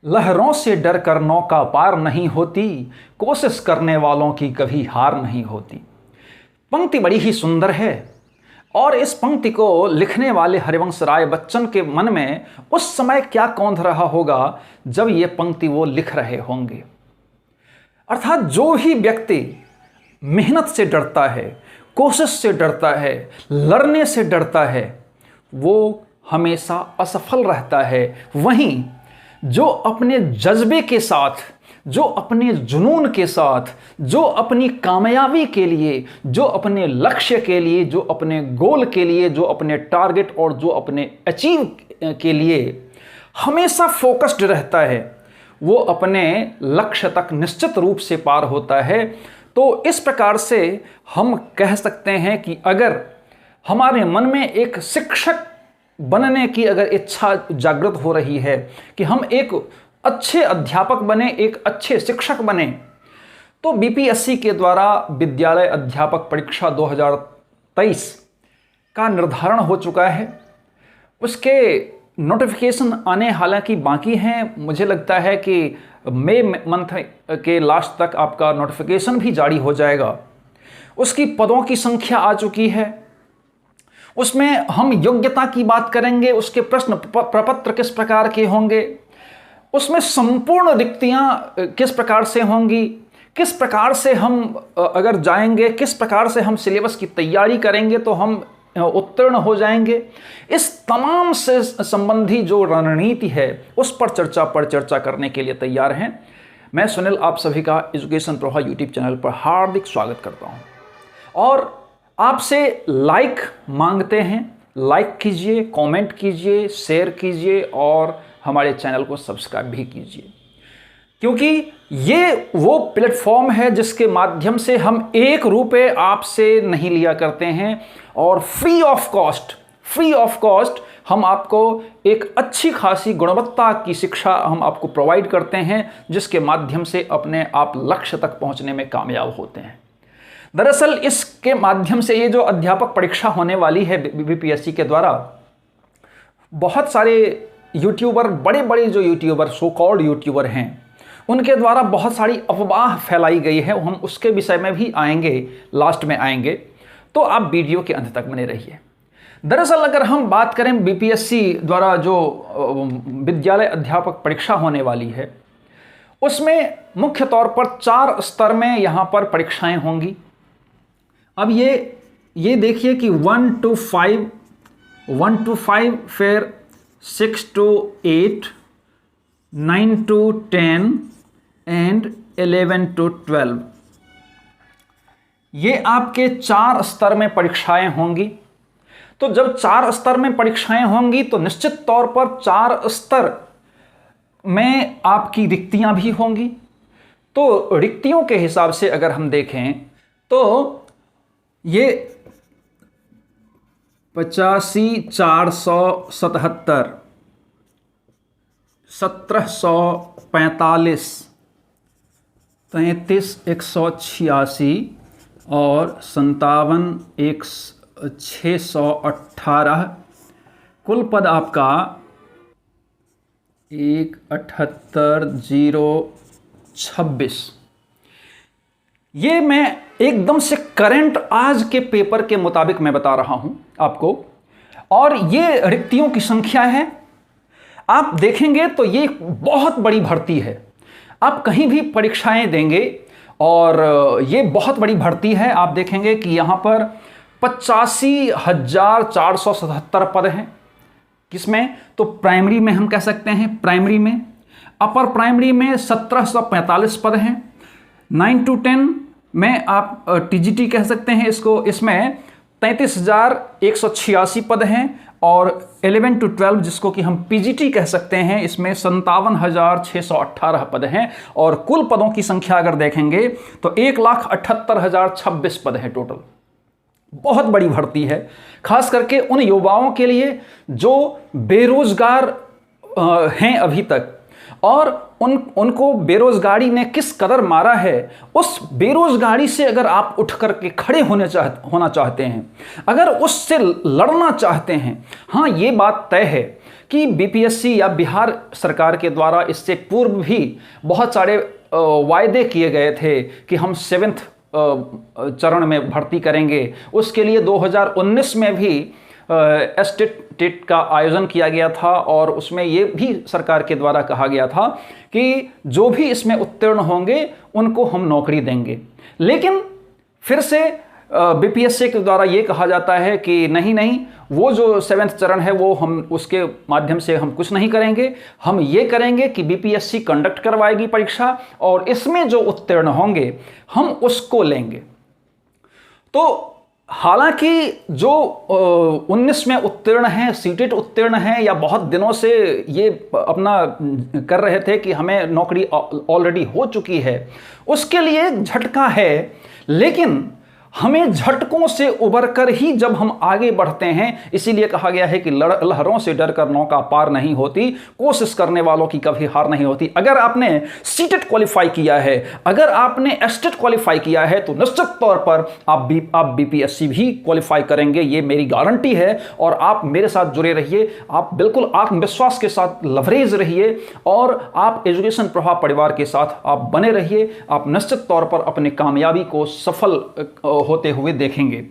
लहरों से डर कर नौका पार नहीं होती, कोशिश करने वालों की कभी हार नहीं होती। पंक्ति बड़ी ही सुंदर है और इस पंक्ति को लिखने वाले हरिवंश राय बच्चन के मन में उस समय क्या कौंध रहा होगा जब ये पंक्ति वो लिख रहे होंगे। अर्थात जो भी व्यक्ति मेहनत से डरता है, कोशिश से डरता है, लड़ने से डरता है, वो हमेशा असफल रहता है। वहीं जो अपने जज्बे के साथ, जो अपने जुनून के साथ, जो अपनी कामयाबी के लिए, जो अपने लक्ष्य के लिए, जो अपने गोल के लिए, जो अपने टारगेट और जो अपने अचीव के लिए हमेशा फोकस्ड रहता है, वो अपने लक्ष्य तक निश्चित रूप से पार होता है। तो इस प्रकार से हम कह सकते हैं कि अगर हमारे मन में एक शिक्षक बनने की अगर इच्छा जागृत हो रही है कि हम एक अच्छे अध्यापक बने, एक अच्छे शिक्षक बने, तो बीपीएससी के द्वारा विद्यालय अध्यापक परीक्षा 2023 का निर्धारण हो चुका है। उसके नोटिफिकेशन आने हालांकि बाकी हैं। मुझे लगता है कि मई मंथ के लास्ट तक आपका नोटिफिकेशन भी जारी हो जाएगा। उसकी पदों की संख्या आ चुकी है। उसमें हम योग्यता की बात करेंगे, उसके प्रश्न प्रपत्र किस प्रकार के होंगे, उसमें संपूर्ण रिक्तियां किस प्रकार से होंगी, किस प्रकार से हम अगर जाएंगे, किस प्रकार से हम सिलेबस की तैयारी करेंगे तो हम उत्तीर्ण हो जाएंगे। इस तमाम से संबंधी जो रणनीति है उस पर चर्चा करने के लिए तैयार हैं। मैं सुनील आप सभी का एजुकेशन प्रभा यूट्यूब चैनल पर हार्दिक स्वागत करता हूं और आपसे लाइक मांगते हैं। लाइक कीजिए, कमेंट कीजिए, शेयर कीजिए और हमारे चैनल को सब्सक्राइब भी कीजिए, क्योंकि ये वो प्लेटफॉर्म है जिसके माध्यम से हम 1 रुपये आपसे नहीं लिया करते हैं और फ्री ऑफ कॉस्ट हम आपको एक अच्छी खासी गुणवत्ता की शिक्षा हम आपको प्रोवाइड करते हैं, जिसके माध्यम से अपने आप लक्ष्य तक पहुंचने में कामयाब होते हैं। दरअसल इसके माध्यम से ये जो अध्यापक परीक्षा होने वाली है बीपीएससी के द्वारा, बहुत सारे यूट्यूबर, बड़े बड़े जो यूट्यूबर, सो कॉल्ड यूट्यूबर हैं, उनके द्वारा बहुत सारी अफवाह फैलाई गई है। हम उसके विषय में भी आएंगे, लास्ट में आएंगे, तो आप वीडियो के अंत तक बने रहिए। दरअसल अगर हम बात करें बीपीएससी द्वारा जो विद्यालय अध्यापक परीक्षा होने वाली है, उसमें मुख्य तौर पर 4 स्तर में यहाँ पर परीक्षाएं होंगी। अब ये देखिए कि 1 to 5, फिर 6 to 8, 9 to 10 एंड 11 to 12, ये आपके 4 स्तर में परीक्षाएं होंगी। तो जब 4 स्तर में परीक्षाएं होंगी तो निश्चित तौर पर 4 स्तर में आपकी रिक्तियां भी होंगी। तो रिक्तियों के हिसाब से अगर हम देखें तो ये 85, 477, 1745, 33, 186 और 57, 618, कुल पद आपका 178,026। ये मैं एकदम से करंट आज के पेपर के मुताबिक मैं बता रहा हूं आपको, और ये रिक्तियों की संख्या है। आप देखेंगे तो ये बहुत बड़ी भर्ती है। आप कहीं भी परीक्षाएं देंगे और ये बहुत बड़ी भर्ती है। आप देखेंगे कि यहाँ पर 85,477 पद हैं। किसमें? तो प्राइमरी में हम कह सकते हैं, प्राइमरी में, अपर प्राइमरी में 1745 पद हैं। 9 to 10 में आप टीजीटी कह सकते हैं इसको, इसमें 33,186 पद हैं। और 11 to 12 जिसको कि हम पीजीटी कह सकते हैं, इसमें 57,618 पद हैं। और कुल पदों की संख्या अगर देखेंगे तो 1,78,026 पद हैं टोटल। बहुत बड़ी भर्ती है, खास करके उन युवाओं के लिए जो बेरोजगार हैं अभी तक, और उनको बेरोजगारी ने किस कदर मारा है। उस बेरोजगारी से अगर आप उठ करके खड़े होना चाहते हैं, अगर उससे लड़ना चाहते हैं, हाँ ये बात तय है कि बीपीएससी या बिहार सरकार के द्वारा इससे पूर्व भी बहुत सारे वायदे किए गए थे कि हम 7वें चरण में भर्ती करेंगे। उसके लिए 2019 में भी टेट का आयोजन किया गया था और उसमें ये भी सरकार के द्वारा कहा गया था कि जो भी इसमें उत्तीर्ण होंगे उनको हम नौकरी देंगे। लेकिन फिर से बीपीएससी के द्वारा ये कहा जाता है कि नहीं नहीं, वो जो 7वें चरण है वो हम उसके माध्यम से हम कुछ नहीं करेंगे, हम ये करेंगे कि बीपीएससी कंडक्ट करवाएगी परीक्षा और इसमें जो उत्तीर्ण होंगे हम उसको लेंगे। तो हालांकि जो 19 में उत्तीर्ण हैं, सीटेट उत्तीर्ण हैं या बहुत दिनों से ये अपना कर रहे थे कि हमें नौकरी ऑलरेडी हो चुकी है, उसके लिए झटका है। लेकिन हमें झटकों से उबरकर ही जब हम आगे बढ़ते हैं, इसीलिए कहा गया है कि लहरों से डरकर नौका पार नहीं होती, कोशिश करने वालों की कभी हार नहीं होती। अगर आपने सीटेट क्वालिफाई किया है, अगर आपने एस्टेट क्वालिफाई किया है, तो निश्चित तौर पर आप बीपीएससी भी क्वालिफाई करेंगे, ये मेरी गारंटी है। और आप मेरे साथ जुड़े रहिए, आप बिल्कुल आत्मविश्वास के साथ लवरेज रहिए और आप एजुकेशन प्रभाव परिवार के साथ आप बने रहिए। आप निश्चित तौर पर अपनी कामयाबी को सफल होते हुए देखेंगे।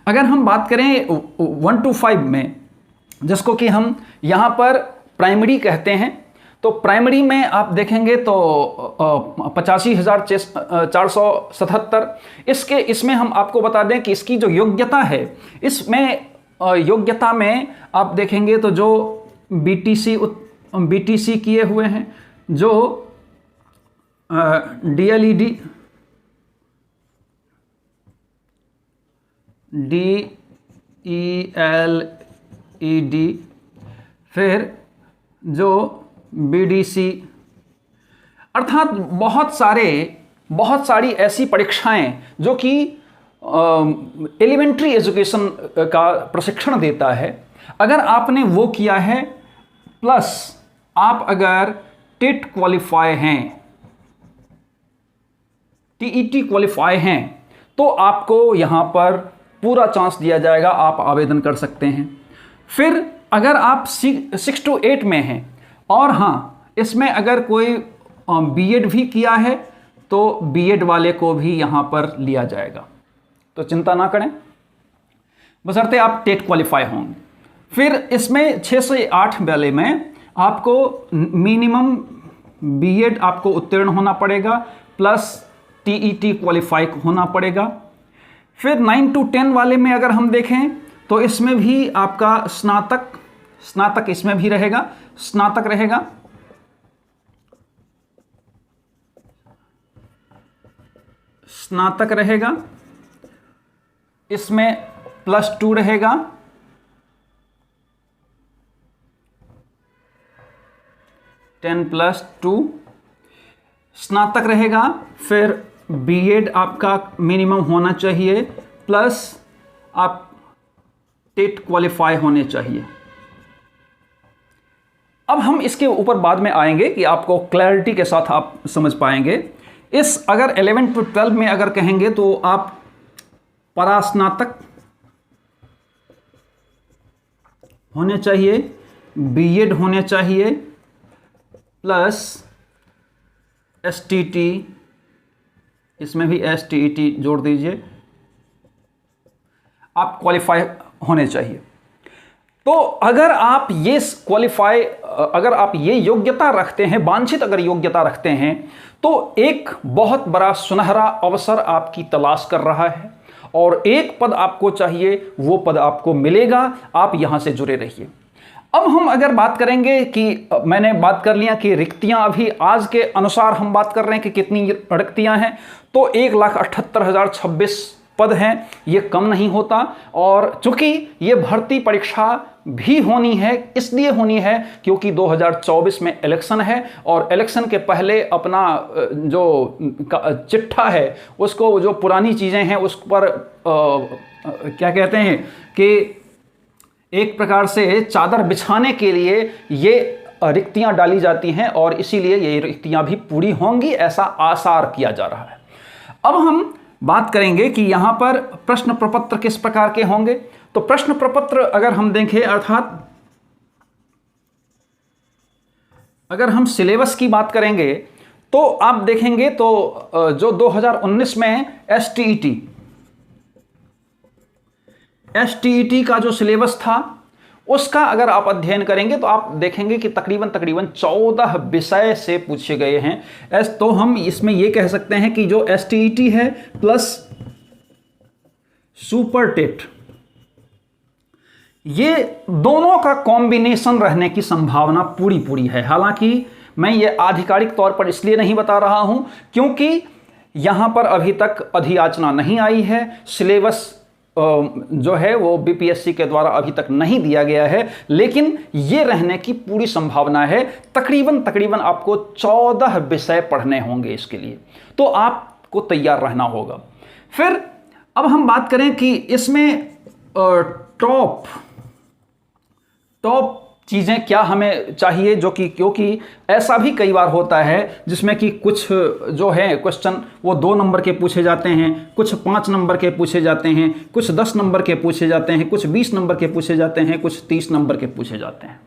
अगर हम बात करें 1 to 5 में, जिसको कि हम यहाँ पर प्राइमरी कहते हैं, तो प्राइमरी में आप देखेंगे तो 85,477। इसमें हम आपको बता दें कि इसकी जो योग्यता है, इसमें योग्यता में आप देखेंगे तो जो बीटीसी किए हुए हैं, जो DLED, DELED, फिर जो BDC, अर्थात बहुत सारी ऐसी परीक्षाएं जो कि एलिमेंट्री एजुकेशन का प्रशिक्षण देता है। अगर आपने वो किया है, प्लस आप अगर टेट क्वालिफाई हैं, TET क्वालिफाई हैं, तो आपको यहाँ पर पूरा चांस दिया जाएगा, आप आवेदन कर सकते हैं। फिर अगर आप 6 to 8 में हैं और हाँ, इसमें अगर कोई बीएड भी किया है तो बीएड वाले को भी यहाँ पर लिया जाएगा। तो चिंता ना करें, बशर्ते आप टेट क्वालिफाई होंगे। फिर इसमें 6 से 8 वाले में आपको मिनिमम बीएड आपको उत्तीर्ण होना पड़ेगा, प्लस TET क्वालिफाई होना पड़ेगा। फिर 9 to 10 वाले में अगर हम देखें तो इसमें भी आपका स्नातक इसमें भी रहेगा, स्नातक रहेगा। स्नातक रहेगा, इसमें +2 रहेगा। +2 स्नातक रहेगा। फिर बीएड आपका मिनिमम होना चाहिए, प्लस आप टेट क्वालिफाई होने चाहिए। अब हम इसके ऊपर बाद में आएंगे कि आपको क्लैरिटी के साथ आप समझ पाएंगे। इस अगर 11 to 12 में अगर कहेंगे तो आप परास्नातक होने चाहिए, बीएड होने चाहिए, प्लस STT, इसमें भी STET जोड़ दीजिए, आप क्वालिफाई होने चाहिए। तो अगर आप ये क्वालिफाई, अगर आप ये योग्यता रखते हैं, वांछित अगर योग्यता रखते हैं, तो एक बहुत बड़ा सुनहरा अवसर आपकी तलाश कर रहा है और एक पद आपको चाहिए, वो पद आपको मिलेगा। आप यहां से जुड़े रहिए। अब हम अगर बात करेंगे कि मैंने बात कर लिया कि रिक्तियां, अभी आज के अनुसार हम बात कर रहे हैं कि कितनी रिक्तियां हैं, तो 1,78,026 पद हैं। ये कम नहीं होता, और चूंकि ये भर्ती परीक्षा भी होनी है, इसलिए होनी है क्योंकि 2024 में इलेक्शन है और इलेक्शन के पहले अपना जो चिट्ठा है, उसको, जो पुरानी चीज़ें हैं उस पर क्या कहते हैं कि एक प्रकार से चादर बिछाने के लिए ये रिक्तियां डाली जाती हैं और इसीलिए ये रिक्तियां भी पूरी होंगी, ऐसा आसार किया जा रहा है। अब हम बात करेंगे कि यहाँ पर प्रश्न प्रपत्र किस प्रकार के होंगे। तो प्रश्न प्रपत्र अगर हम देखें, अर्थात अगर हम सिलेबस की बात करेंगे तो आप देखेंगे तो जो 2019 में एसटीईटी का जो सिलेबस था उसका अगर आप अध्ययन करेंगे तो आप देखेंगे कि तकरीबन 14 विषय से पूछे गए हैं। तो हम इसमें यह कह सकते हैं कि जो एसटीईटी है प्लस सुपर टेट, ये दोनों का कॉम्बिनेशन रहने की संभावना पूरी है। हालांकि मैं ये आधिकारिक तौर पर इसलिए नहीं बता रहा हूं क्योंकि यहां पर अभी तक अधियाचना नहीं आई है, सिलेबस जो है वो बीपीएससी के द्वारा अभी तक नहीं दिया गया है, लेकिन ये रहने की पूरी संभावना है। तकरीबन आपको 14 विषय पढ़ने होंगे इसके लिए, तो आपको तैयार रहना होगा। फिर अब हम बात करें कि इसमें टॉप चीज़ें क्या हमें चाहिए, जो कि क्योंकि ऐसा भी कई बार होता है जिसमें कि कुछ जो है क्वेश्चन वो 2 नंबर के पूछे जाते हैं, कुछ 5 नंबर के पूछे जाते हैं, कुछ 10 नंबर के पूछे जाते हैं, कुछ 20 नंबर के पूछे जाते हैं, कुछ 30 नंबर के पूछे जाते हैं।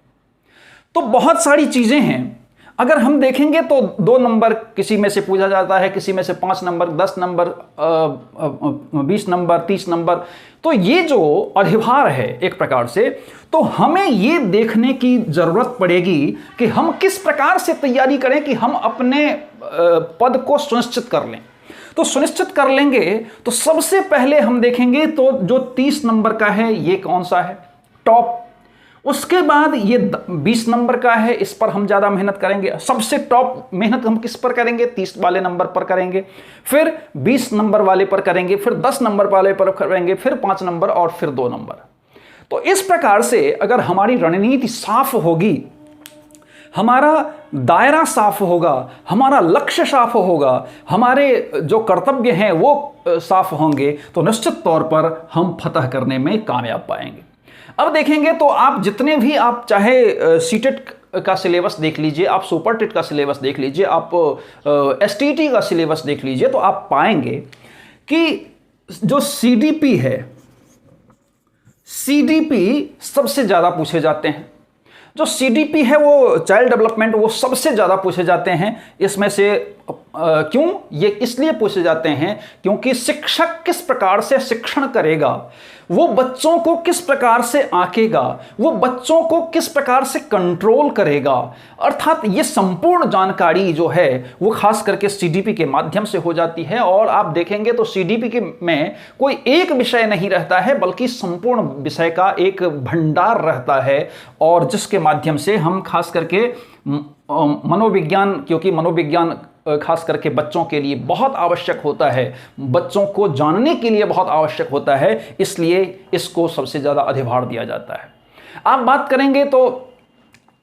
तो बहुत सारी चीज़ें हैं। अगर हम देखेंगे तो 2 नंबर किसी में से पूछा जाता है, किसी में से 5 नंबर, 10 नंबर, 20 नंबर, 30 नंबर। तो ये जो अधिभार है एक प्रकार से, तो हमें ये देखने की जरूरत पड़ेगी कि हम किस प्रकार से तैयारी करें कि हम अपने पद को सुनिश्चित कर लें। तो सुनिश्चित कर लेंगे तो सबसे पहले हम देखेंगे तो जो 30 नंबर का है ये कौन सा है, टॉप। उसके बाद ये 20 नंबर का है, इस पर हम ज़्यादा मेहनत करेंगे। सबसे टॉप मेहनत हम किस पर करेंगे, 30 वाले नंबर पर करेंगे, फिर 20 नंबर वाले पर करेंगे, फिर 10 नंबर वाले पर करेंगे, फिर 5 नंबर और फिर 2 नंबर। तो इस प्रकार से अगर हमारी रणनीति साफ होगी, हमारा दायरा साफ होगा, हमारा लक्ष्य साफ होगा, हमारे जो कर्तव्य हैं वो साफ होंगे, तो निश्चित तौर पर हम फतह करने में कामयाब पाएंगे। अब देखेंगे तो आप जितने भी आप चाहे सीटेट का सिलेबस देख लीजिए, आप सुपर टेट का सिलेबस देख लीजिए, आप एसटीईटी का सिलेबस देख लीजिए, तो आप पाएंगे कि जो सीडीपी है, सीडीपी सबसे ज़्यादा पूछे जाते हैं। जो सीडीपी है वो चाइल्ड डेवलपमेंट, वो सबसे ज़्यादा पूछे जाते हैं। इसमें से क्यों ये इसलिए पूछे जाते हैं क्योंकि शिक्षक किस प्रकार से शिक्षण करेगा, वो बच्चों को किस प्रकार से आंकेगा, वो बच्चों को किस प्रकार से कंट्रोल करेगा, अर्थात ये संपूर्ण जानकारी जो है वो खास करके सीडीपी के माध्यम से हो जाती है। और आप देखेंगे तो सीडीपी के में कोई एक विषय नहीं रहता है, बल्कि संपूर्ण विषय का एक भंडार रहता है, और जिसके माध्यम से हम खास करके मनोविज्ञान, क्योंकि मनोविज्ञान खास करके बच्चों के लिए बहुत आवश्यक होता है, बच्चों को जानने के लिए बहुत आवश्यक होता है, इसलिए इसको सबसे ज़्यादा अधिभार दिया जाता है। आप बात करेंगे तो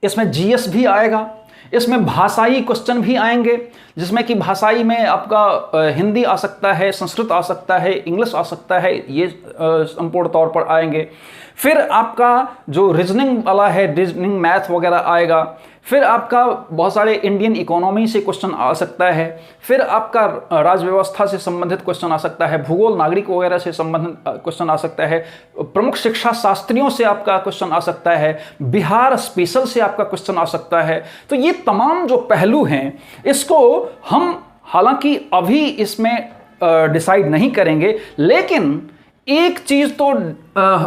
इसमें जीएस भी आएगा, इसमें भाषाई क्वेश्चन भी आएंगे, जिसमें कि भाषाई में आपका हिंदी आ सकता है, संस्कृत आ सकता है, इंग्लिश आ सकता है, ये संपूर्ण तौर पर आएंगे। फिर आपका जो रीजनिंग वाला है, रीजनिंग मैथ वगैरह आएगा। फिर आपका बहुत सारे इंडियन इकोनॉमी से क्वेश्चन आ सकता है, फिर आपका राज्य व्यवस्था से संबंधित क्वेश्चन आ सकता है, भूगोल नागरिक वगैरह से संबंधित क्वेश्चन आ सकता है, प्रमुख शिक्षा शास्त्रियों से आपका क्वेश्चन आ सकता है, बिहार स्पेशल से आपका क्वेश्चन आ सकता है। तो ये तमाम जो पहलू हैं, इसको हम हालांकि अभी इसमें डिसाइड नहीं करेंगे, लेकिन एक चीज़ तो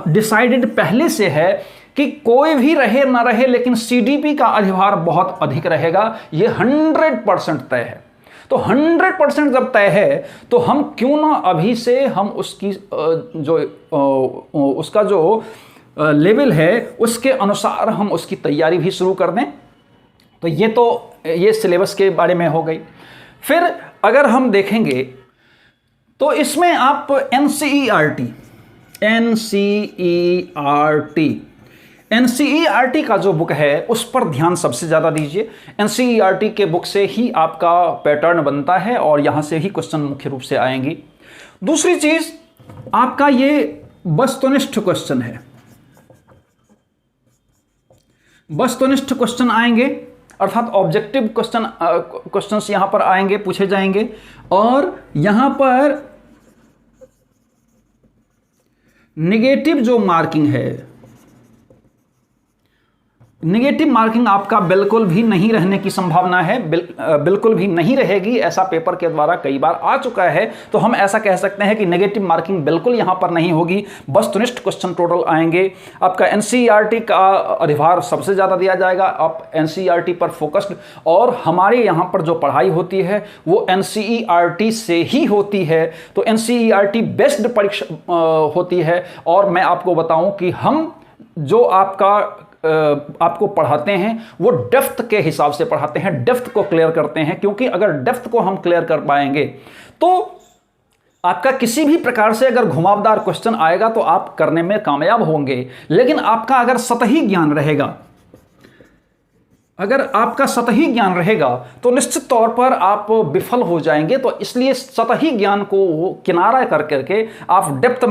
डिसाइडेड पहले से है कि कोई भी रहे ना रहे, लेकिन सीडीपी का अधिभार बहुत अधिक रहेगा, ये 100% तय है। तो 100% जब तय है तो हम क्यों ना अभी से हम उसकी उसका जो लेवल है उसके अनुसार हम उसकी तैयारी भी शुरू कर दें। तो ये सिलेबस के बारे में हो गई। फिर अगर हम देखेंगे तो इसमें आप एनसीईआरटी का जो बुक है उस पर ध्यान सबसे ज़्यादा दीजिए। एनसीईआरटी के बुक से ही आपका पैटर्न बनता है और यहाँ से ही क्वेश्चन मुख्य रूप से आएंगी। दूसरी चीज़ आपका ये वस्तुनिष्ठ क्वेश्चन है, वस्तुनिष्ठ क्वेश्चन आएंगे, अर्थात ऑब्जेक्टिव क्वेश्चंस यहाँ पर आएंगे, पूछे जाएंगे। और यहाँ पर नेगेटिव जो मार्किंग है नेगेटिव मार्किंग आपका बिल्कुल भी नहीं रहने की संभावना है, बिल्कुल भी नहीं रहेगी। ऐसा पेपर के द्वारा कई बार आ चुका है, तो हम ऐसा कह सकते हैं कि नेगेटिव मार्किंग बिल्कुल यहां पर नहीं होगी। वस्तुनिष्ठ क्वेश्चन टोटल आएंगे। आपका एनसीईआरटी का अधिभार सबसे ज़्यादा दिया जाएगा, आप एनसीईआरटी पर फोकस्ड, और हमारे यहां पर जो पढ़ाई होती है वो एनसीईआरटी से ही होती है, तो एनसीईआरटी बेस्ड परीक्षा होती है। और मैं आपको बताऊं कि हम जो आपको पढ़ाते हैं वो डेप्थ के हिसाब से पढ़ाते हैं, डेप्थ को क्लियर करते हैं, क्योंकि अगर डेप्थ को हम क्लियर कर पाएंगे तो आपका किसी भी प्रकार से अगर घुमावदार क्वेश्चन आएगा तो आप करने में कामयाब होंगे। लेकिन आपका अगर सतही ज्ञान रहेगा, अगर आपका सतही ज्ञान रहेगा तो निश्चित तौर पर आप विफल हो जाएंगे। तो इसलिए सतही ज्ञान को किनारा कर करके आप डेप्थ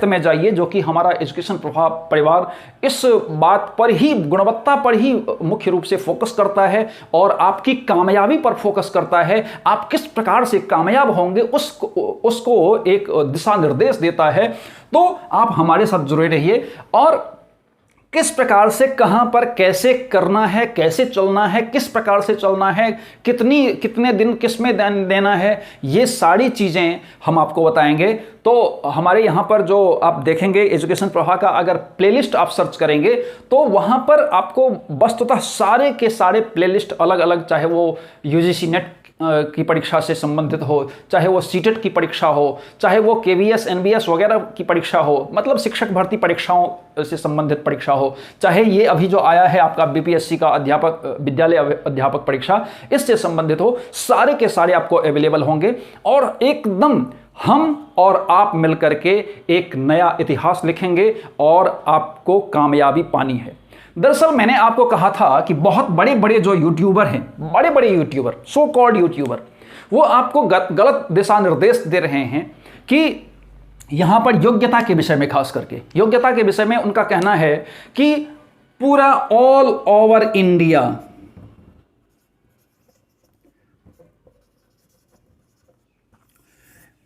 में जाइए, जो कि हमारा एजुकेशन परिवार इस बात पर ही, गुणवत्ता पर ही मुख्य रूप से फोकस करता है और आपकी कामयाबी पर फोकस करता है। आप किस प्रकार से कामयाब होंगे उसको एक दिशा निर्देश देता है। तो आप हमारे साथ जुड़े रहिए और किस प्रकार से, कहां पर, कैसे करना है, कैसे चलना है, किस प्रकार से चलना है, कितने दिन किस में देना है, ये सारी चीज़ें हम आपको बताएंगे। तो हमारे यहाँ पर जो आप देखेंगे एजुकेशन प्रवाह का अगर प्लेलिस्ट आप सर्च करेंगे तो वहाँ पर आपको वस्तुतः सारे के सारे प्लेलिस्ट अलग अलग, चाहे वो यूजीसी नेट की परीक्षा से संबंधित हो, चाहे वो सीटेट की परीक्षा हो, चाहे वो केवीएस एनबीएस वगैरह की परीक्षा हो, मतलब शिक्षक भर्ती परीक्षाओं से संबंधित परीक्षा हो, चाहे ये अभी जो आया है आपका बीपीएससी का विद्यालय अध्यापक परीक्षा, इससे संबंधित हो, सारे के सारे आपको अवेलेबल होंगे। और एकदम हम और आप मिलकर के एक नया इतिहास लिखेंगे और आपको कामयाबी पानी है। दरअसल मैंने आपको कहा था कि बहुत बड़े बड़े जो यूट्यूबर हैं, बड़े बड़े यूट्यूबर, सो कॉल्ड यूट्यूबर, वो आपको गलत दिशा निर्देश दे रहे हैं कि यहां पर योग्यता के विषय में, खास करके योग्यता के विषय में उनका कहना है कि पूरा ऑल ओवर इंडिया,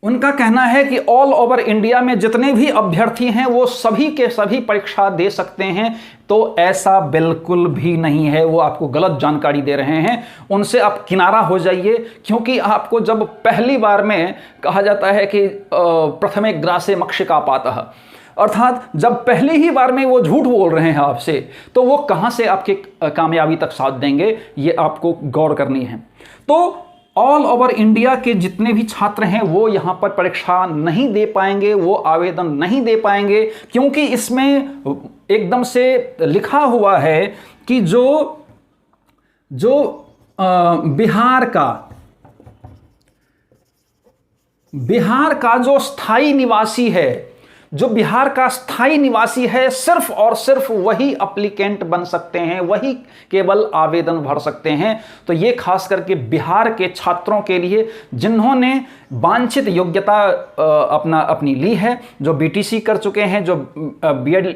उनका कहना है कि ऑल ओवर इंडिया में जितने भी अभ्यर्थी हैं वो सभी के सभी परीक्षा दे सकते हैं। तो ऐसा बिल्कुल भी नहीं है, वो आपको गलत जानकारी दे रहे हैं। उनसे आप किनारा हो जाइए, क्योंकि आपको जब पहली बार में कहा जाता है कि प्रथमे ग्रासे मक्षिका पातः, अर्थात जब पहली ही बार में वो झूठ बोल रहे हैं आपसे, तो वो कहां से आपके कामयाबी तक साथ देंगे, ये आपको गौर करनी है। तो ऑल ओवर इंडिया के जितने भी छात्र हैं वो यहाँ पर परीक्षा नहीं दे पाएंगे, वो आवेदन नहीं दे पाएंगे, क्योंकि इसमें एकदम से लिखा हुआ है कि जो बिहार का जो स्थायी निवासी है, जो बिहार का स्थायी निवासी है, सिर्फ और सिर्फ वही एप्लीकेंट बन सकते हैं, वही केवल आवेदन भर सकते हैं। तो ये खास करके बिहार के छात्रों के लिए जिन्होंने वांछित योग्यता अपनी ली है, जो बीटीसी कर चुके हैं, जो बीएड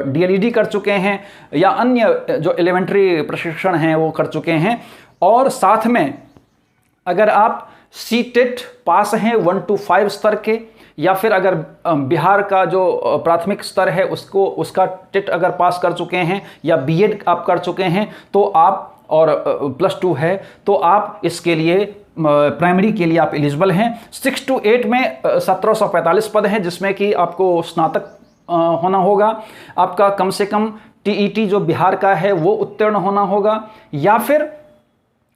डीएलईडी कर चुके हैं, या अन्य जो एलिमेंट्री प्रशिक्षण हैं वो कर चुके हैं, और साथ में अगर आप सीटेट पास हैं 1 to 5 स्तर के, या फिर अगर बिहार का जो प्राथमिक स्तर है उसका टेट अगर पास कर चुके हैं, या बीएड आप कर चुके हैं, तो आप, और +2 है, तो आप इसके लिए प्राइमरी के लिए आप एलिजिबल हैं। 6 to 8 में 1745 पद हैं, जिसमें कि आपको स्नातक होना होगा, आपका कम से कम टीईटी जो बिहार का है वो उत्तीर्ण होना होगा, या फिर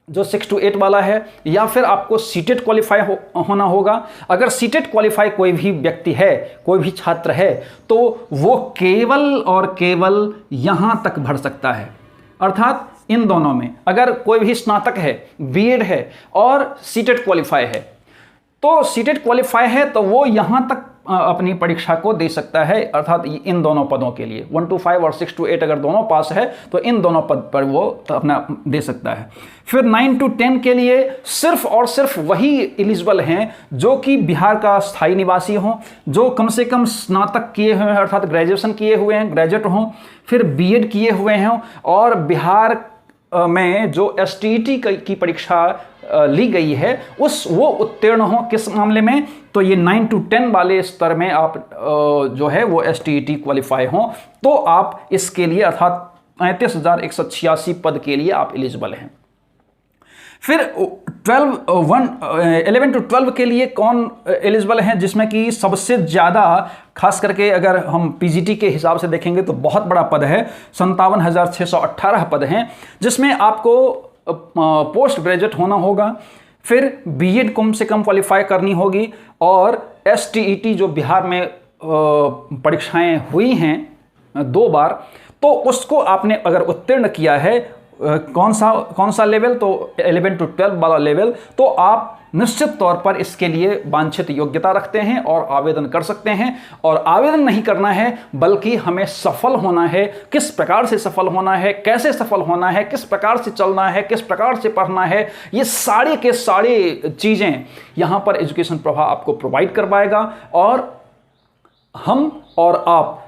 जो 6 to 8 वाला है, या फिर आपको सीटेट क्वालिफाई होना होगा। अगर सीटेट क्वालिफाई कोई भी व्यक्ति है, कोई भी छात्र है, तो वो केवल और केवल यहाँ तक भर सकता है। अर्थात इन दोनों में अगर कोई भी स्नातक है, बीएड है और सीटेट क्वालिफाई है, तो सीटेट क्वालिफाई है तो वो यहाँ तक अपनी परीक्षा को दे सकता है। अर्थात इन दोनों पदों के लिए 1 to 5 और 6 to 8 अगर दोनों पास है तो इन दोनों पद पर वो अपना दे सकता है। फिर 9 to 10 के लिए सिर्फ और सिर्फ वही एलिजिबल हैं जो कि बिहार का स्थायी निवासी हों, जो कम से कम स्नातक किए हुए हैं, अर्थात ग्रेजुएशन किए हुए हैं, ग्रेजुएट हों, फिर बीएड किए हुए हैं, और बिहार में जो एसटीईटी की परीक्षा ली गई है वो उत्तीर्ण हो। किस मामले में? तो ये 9 to 10 वाले स्तर में आप जो है वो एसटीईटी क्वालिफाई हो, तो आप इसके लिए, अर्थात 33,186 पद के लिए आप एलिजिबल हैं। फिर 11 to 12 के लिए कौन एलिजिबल हैं, जिसमें कि सबसे ज़्यादा, खास करके अगर हम पीजीटी के हिसाब से देखेंगे तो बहुत बड़ा पद है, 57,618 पद हैं, जिसमें आपको पोस्ट ग्रेजुएट होना होगा, फिर बीएड कम से कम क्वालिफाई करनी होगी, और एसटीईटी जो बिहार में परीक्षाएं हुई हैं 2 बार, तो उसको आपने अगर उत्तीर्ण किया है, कौन सा लेवल, तो 11 to 12 वाला लेवल, तो आप निश्चित तौर पर इसके लिए वांछित योग्यता रखते हैं और आवेदन कर सकते हैं। और आवेदन नहीं करना है, बल्कि हमें सफल होना है। किस प्रकार से सफल होना है, कैसे सफल होना है, किस प्रकार से चलना है, किस प्रकार से पढ़ना है, ये सारे के सारे चीज़ें यहाँ पर एजुकेशन प्रभा आपको प्रोवाइड करवाएगा। और हम और आप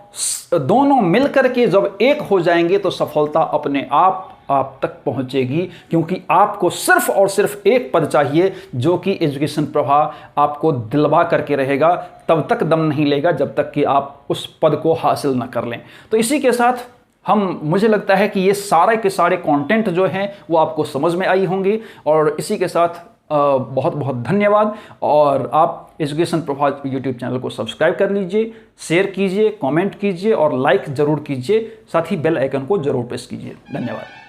दोनों मिलकर के जब एक हो जाएंगे तो सफलता अपने आप तक पहुंचेगी, क्योंकि आपको सिर्फ और सिर्फ एक पद चाहिए, जो कि एजुकेशन प्रभा आपको दिलवा करके रहेगा। तब तक दम नहीं लेगा जब तक कि आप उस पद को हासिल ना कर लें। तो इसी के साथ मुझे लगता है कि ये सारे के सारे कंटेंट जो हैं वो आपको समझ में आई होंगी। और इसी के साथ बहुत बहुत धन्यवाद। और आप एजुकेशन प्रभा यूट्यूब चैनल को सब्सक्राइब कर लीजिए, शेयर कीजिए, कमेंट कीजिए और लाइक ज़रूर कीजिए, साथ ही बेल आइकन को ज़रूर प्रेस कीजिए। धन्यवाद।